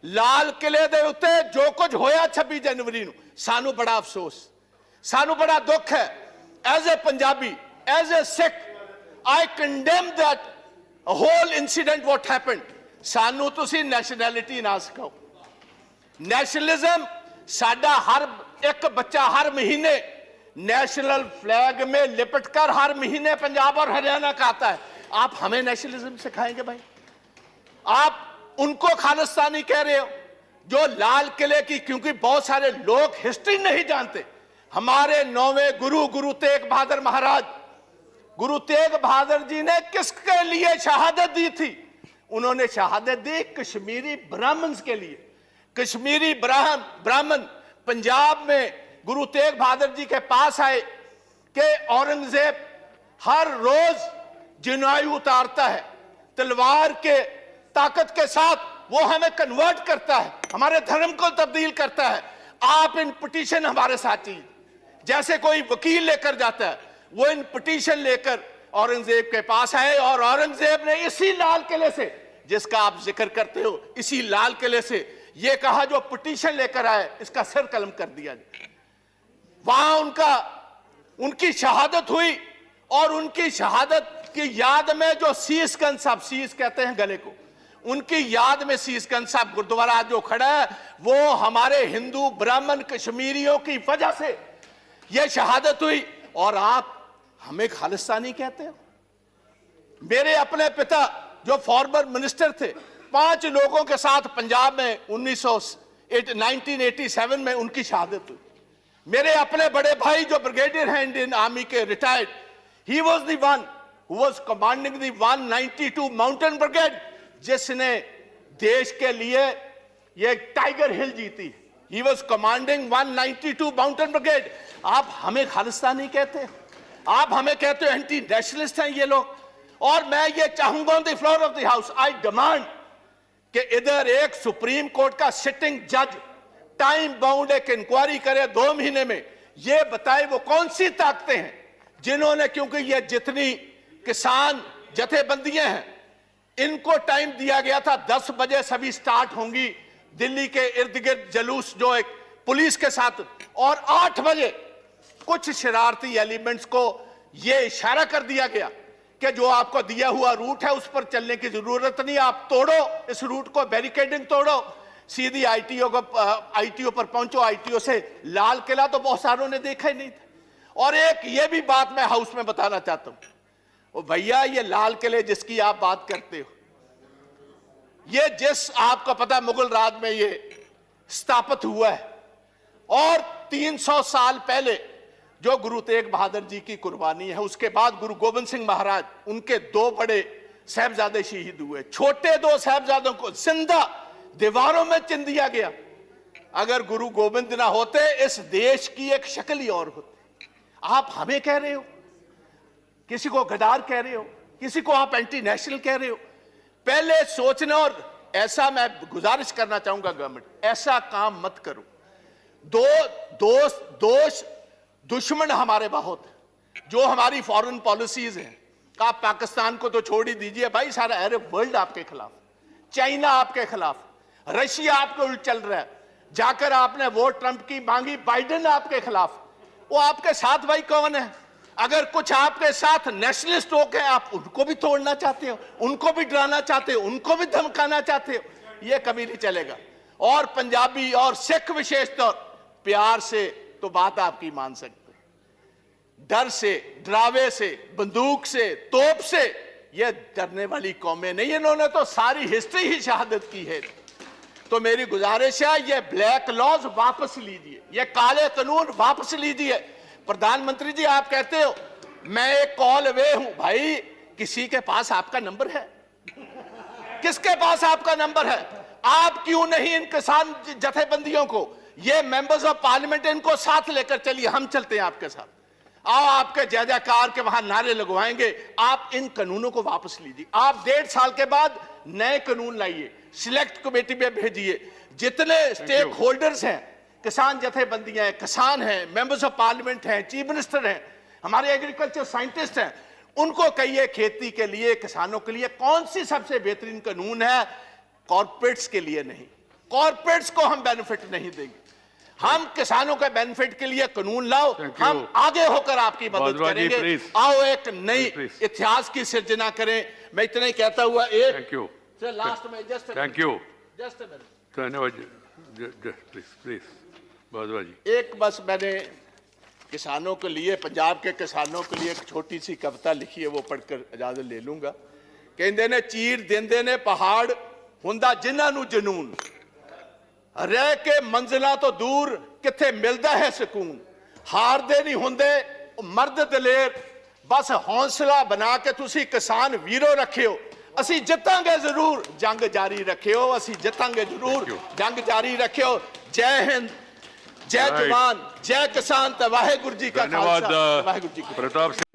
लाल किले दे उत्ते जो कुछ होया 26 जनवरी ਨੂੰ ਸਾਨੂੰ बड़ा अफसोस, ਸਾਨੂੰ बड़ा दुख है। As a Punjabi, as a Sikh, I condemn that whole incident what happened। ਸਾਨੂੰ ਤੁਸੀਂ ਨੈਸ਼ਨੈਲਿਟੀ ਨਾ ਸਿਖਾਓ। नेशनलिज्म साडा हर एक बच्चा हर महीने नेशनल फ्लैग में लिपटकर हर महीने पंजाब और हरियाणा का आता है। आप हमें नेशनलिज्म सिखाएंगे भाई? आप उनको खालिस्तानी कह रहे हो जो लाल किले की, क्योंकि बहुत सारे लोग हिस्ट्री नहीं जानते। हमारे 9वें गुरु तेग बहादुर महाराज, गुरु तेग बहादुर जी ने किसके लिए शहादत दी थी? उन्होंने शहादत दी कश्मीरी ब्राह्मण्स के लिए। कश्मीरी ब्राह्मण पंजाब में गुरु तेग बहादुर जी के पास आए कि औरंगजेब हर रोज जनायु उतारता है, तलवार के ताकत के साथ वो हमें कन्वर्ट करता है, हमारे धर्म को तब्दील करता है। आप इन पिटीशन हमारे साथ चाहिए। जैसे कोई वकील लेकर जाता है, वो इन पिटीशन लेकर औरंगजेब के पास आए और औरंगजेब ने इसी लाल किले से, जिसका आप जिक्र करते हो, इसी लाल किले से ये कहा जो पिटीशन लेकर आए इसका सिर कलम कर दिया जाए। वहां उनकी शहादत हुई और उनकी शहादत की याद में जो शीशगंज साहब, शीश कहते हैं गले को, उनकी याद में शीशगंज साहब गुरुद्वारा जो खड़ा है वो हमारे हिंदू ब्राह्मण कश्मीरियों की वजह से यह शहादत हुई। और आप हमें खालिस्तानी कहते हो? मेरे अपने पिता जो फॉर्मर मिनिस्टर थे, 5 लोगों के साथ पंजाब में 1987 में उनकी शहादत हुई। मेरे अपने बड़े भाई जो ब्रिगेडियर हैं इंडियन आर्मी के, retired, he was the one who was commanding the 192 mountain brigade, जिसने देश के लिए ये टाइगर हिल जीती। He was commanding 192 mountain brigade. आप हमें खालिस्तानी कहते हैं? आप हमें कहते हो एंटी नेशनलिस्ट हैं ये लोग। और मैं ये चाहूंगा on the floor of the house, I demand कि इधर एक सुप्रीम कोर्ट का सिटिंग जज टाइम बाउंड एक इंक्वायरी करे 2 महीने में, ये बताए वो कौन सी ताकतें हैं जिन्होंने, क्योंकि ये जितनी किसान जथेबंदियां हैं इनको टाइम दिया गया था 10 बजे सभी स्टार्ट होंगी दिल्ली के इर्द गिर्द जुलूस जो एक पुलिस के साथ, और 8 बजे कुछ शरारती एलिमेंट्स को यह इशारा कर दिया गया कि जो आपको दिया हुआ रूट है उस पर चलने की जरूरत नहीं, आप तोड़ो इस रूट को, बैरिकेडिंग तोड़ो, सीधी आईटीओ पर पहुंचो। आईटीओ से लाल किला तो बहुत सारों ने देखा ही नहीं था। और एक ये भी बात मैं हाउस में बताना चाहता हूं, ओ भैया, ये लाल किले जिसकी आप बात करते हो, ये जिस आपको पता मुगल राज में ये स्थापित हुआ है, और 300 साल पहले जो गुरु तेग बहादुर जी की कुर्बानी है, उसके बाद गुरु गोविंद सिंह महाराज, उनके 2 बड़े साहबजादे शहीद हुए। छोटे 2 साहबजादों को जिंदा दीवारों में चिन दिया गया। अगर गुरु गोविंद ना होते इस देश की एक शक्ल ही और होती। आप हमें कह रहे हो, किसी को गद्दार कह रहे हो, किसी को आप एंटी नेशनल कह रहे हो। पहले सोचना, और ऐसा मैं गुजारिश करना चाहूंगा गवर्नमेंट, ऐसा काम मत करो। दोस्त दुश्मन हमारे बहुत हैं, जो हमारी फॉरेन पॉलिसीज हैं। आप पाकिस्तान को तो छोड़ ही दीजिए भाई, सारा अरब वर्ल्ड आपके खिलाफ, चाइना आपके खिलाफ, रशिया आपके उल्ट चल रहा है। जाकर आपने वोट ट्रंप की मांगी, बाइडेन आपके खिलाफ। वो आपके साथ भाई कौन है? अगर कुछ आपके साथ नेशनलिस्ट हो के आप उनको भी तोड़ना चाहते हो, उनको भी डराना चाहते हो, उनको भी धमकाना चाहते हो, ये कभी नहीं चलेगा। और पंजाबी और सिख विशेष तौर प्यार से तो बात आपकी मान सकते, डर से, डरावे से, बंदूक से, तोप से ये डरने वाली कौमें नहीं। इन्होंने तो सारी हिस्ट्री ही शहादत की है। तो मेरी गुजारिश है, ये ब्लैक लॉज वापस लीजिए, ये काले कानून वापस लीजिए। प्रधानमंत्री जी, आप कहते हो मैं एक कॉल अवे हूं। भाई, किसी के पास आपका नंबर है? किसके पास आपका नंबर है? आप क्यों नहीं इन किसान जथेबंदियों को, ये मेंबर्स ऑफ पार्लियामेंट, इनको साथ लेकर चलिए, हम चलते हैं आपके साथ। आओ, आपके जय जयकार के वहां नारे लगवाएंगे। आप इन कानूनों को वापस लीजिए। आप 1.5 साल के बाद नए कानून लाइए, सिलेक्ट कमेटी में भेजिए। जितने स्टेक होल्डर्स हैं, किसान जथेबंदियां हैं, किसान हैं, मेंबर्स ऑफ पार्लियामेंट हैं, चीफ मिनिस्टर हैं, हमारे एग्रीकल्चर साइंटिस्ट हैं, उनको कहिए खेती के लिए, किसानों के लिए कौन सी सबसे बेहतरीन कानून है, कॉर्पोरेट्स के लिए नहीं। कॉर्पोरेट्स को हम बेनिफिट नहीं देंगे। हम किसानों के बेनिफिट के लिए कानून लाओ, हम आगे होकर आपकी मदद करेंगे। आओ एक नई इतिहास की सिर्जना करें। मैं इतना ही कहता हुआ एक लास्ट में जस्ट धन्यवाद प्लीज भारद्वाज जी। एक बस मैंने किसानों के लिए, पंजाब के किसानों के लिए एक छोटी सी कविता लिखी है, वो पढ़कर इजाजत ले लूंगा। कहते ने चीर देंदे ने पहाड़ हुंदा जिन्हां नूं जनून, रह के मंजिलां तो दूर किथे मिलदा है सुकून। हारदे नहीं हुंदे मर्द दलेर, बस हौसला बना के तुसी किसान वीरो रखियो। ਅਸੀਂ ਜਿੱਤਾਂਗੇ ਜ਼ਰੂਰ, ਜੰਗ ਜਾਰੀ ਰੱਖਿਓ। ਅਸੀਂ ਜਿੱਤਾਂਗੇ ਜ਼ਰੂਰ, ਜੰਗ ਜਾਰੀ ਰੱਖਿਓ। ਜੈ ਹਿੰਦ, ਜੈ ਜਵਾਨ, ਜੈ ਕਿਸਾਨ ਤੇ ਵਾਹਿਗੁਰੂ ਜੀ ਕਾ ਖਾਲਸਾ, ਵਾਹਿਗੁਰੂ ਜੀ ਕੀ ਫਤਿਹ।